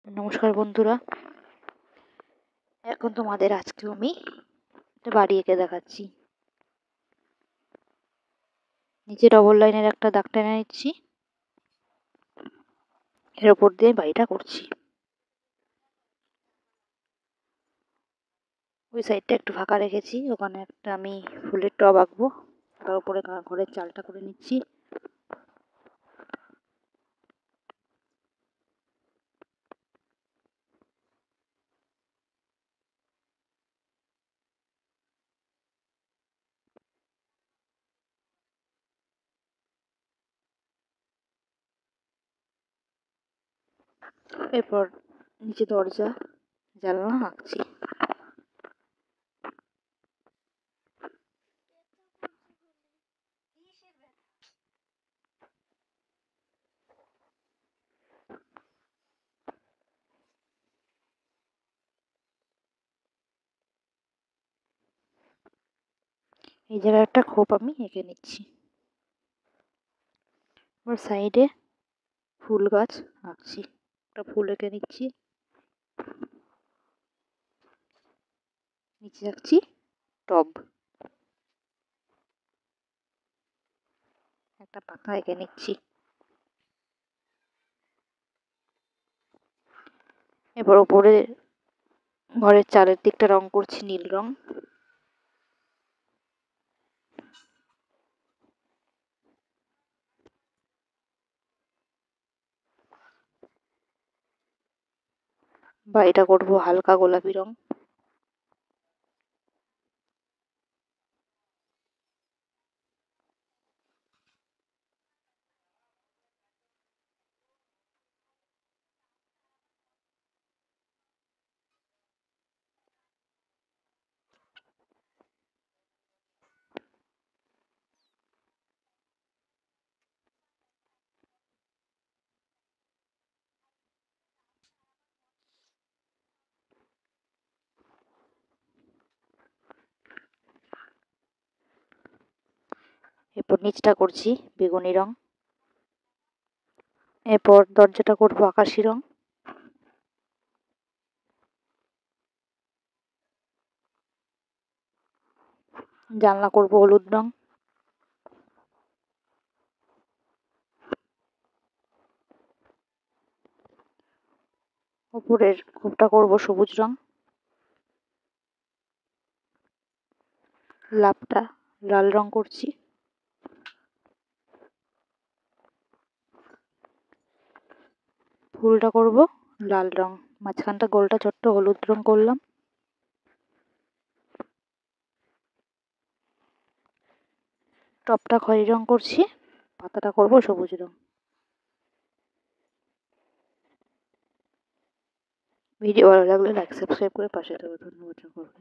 নমস্কার বন্ধুরা, এখন তোমাদের আজকে আমি একটা বাড়ি এঁকে দেখাচ্ছি। নিচে ডবল লাইনের একটা দাগ টেনে নিচ্ছি, এর ওপর দিয়ে বাড়িটা করছি। ওই সাইডটা একটু ফাঁকা রেখেছি, ওখানে একটা আমি ফুলের টব আঁকবো। তার উপরে ঘরের চালটা করে নিচ্ছি। এরপর নিচে দরজা জানলা আঁকছি। এই জায়গায় একটা খোপ আমি এঁকে নিচ্ছি। এবার সাইডে ফুল গাছ আঁকছি, একটা ফুল এঁকে নিচ্ছি। নিচে আঁকছি টব, একটা পাতা এঁকে নিচ্ছি। এবার ওপরে ঘরের চালের দিকটা রং করছি নীল রং। বাড়িটা করবো হালকা গোলাপি রং। এরপর নিচটা করছি বেগুনি রং। এরপর দরজাটা করবো আকাশি রং। জানলা করবো হলুদ রং। উপরের খোপটা করবো সবুজ রং। লাভটা লাল রং করছি। ফুলটা করব লাল রং, মাঝখানটা গোলটা ছোট্ট হলুদ রং করলাম। টপটা খয়েরি রং করছি, পাতাটা করব সবুজ রং। ভিডিও ভালো লাগলে লাইক সাবস্ক্রাইব করে পাশে থাকো। ধন্যবাদ সকলকে।